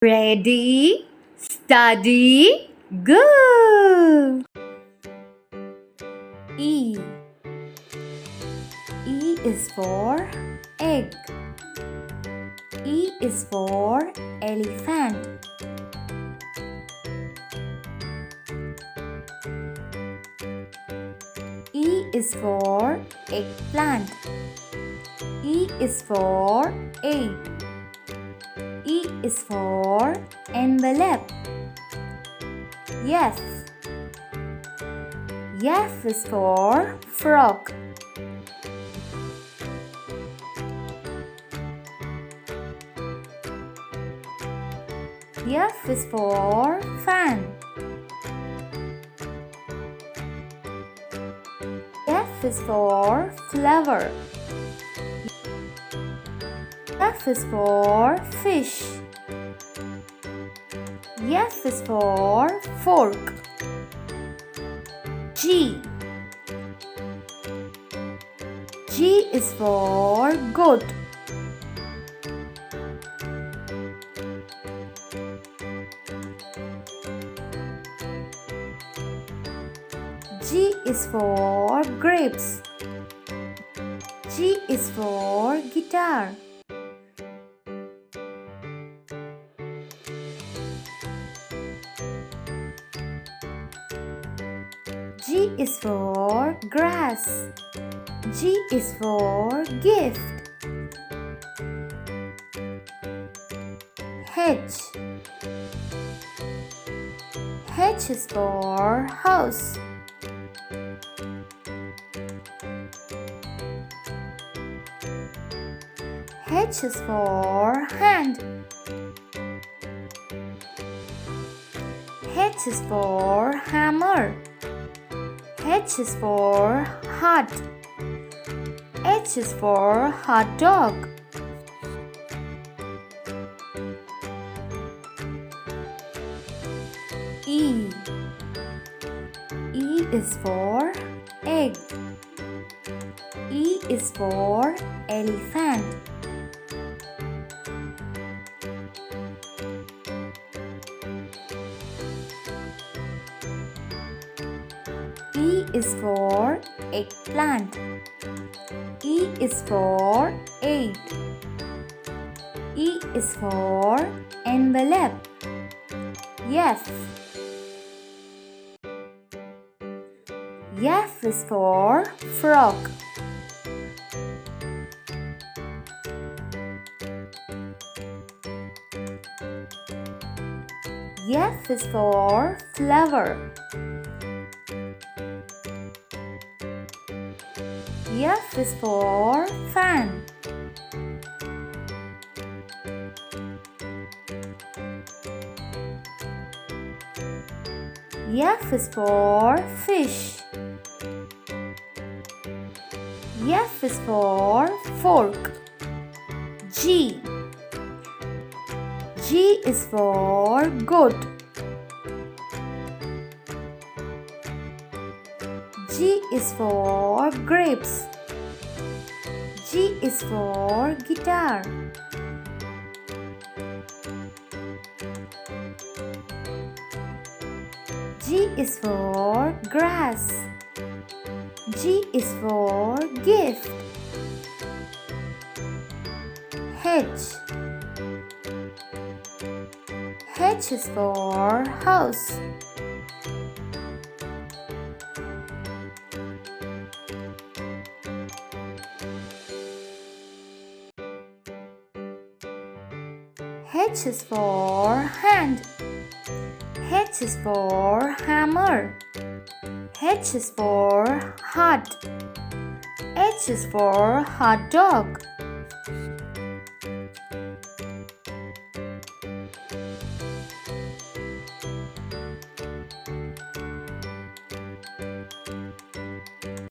Ready, study, go! E. E is for egg. E is for elephant. E is for eggplant. E is for egg. E is for envelope. F. F is for frog. F is for fan. F is for flower. F is for fish. F is for fork. G. G is for goat. G is for grapes. G is for guitar. G is for grass. G is for gift. H. H is for house. H is for hand. H is for hammer. H is for hot. H is for hot dog. E. E is for egg. E is for elephant. E is for eggplant. E is for egg. E is for envelope. F. F is for frog. F is for flower. F is for fan. F is for fish. F is for fork. G. G is for goat. G is for grapes. G is for guitar. G is for grass. G is for gift. H. H is for house. H is for hand. H is for hammer. H is for hot. H is for hot dog.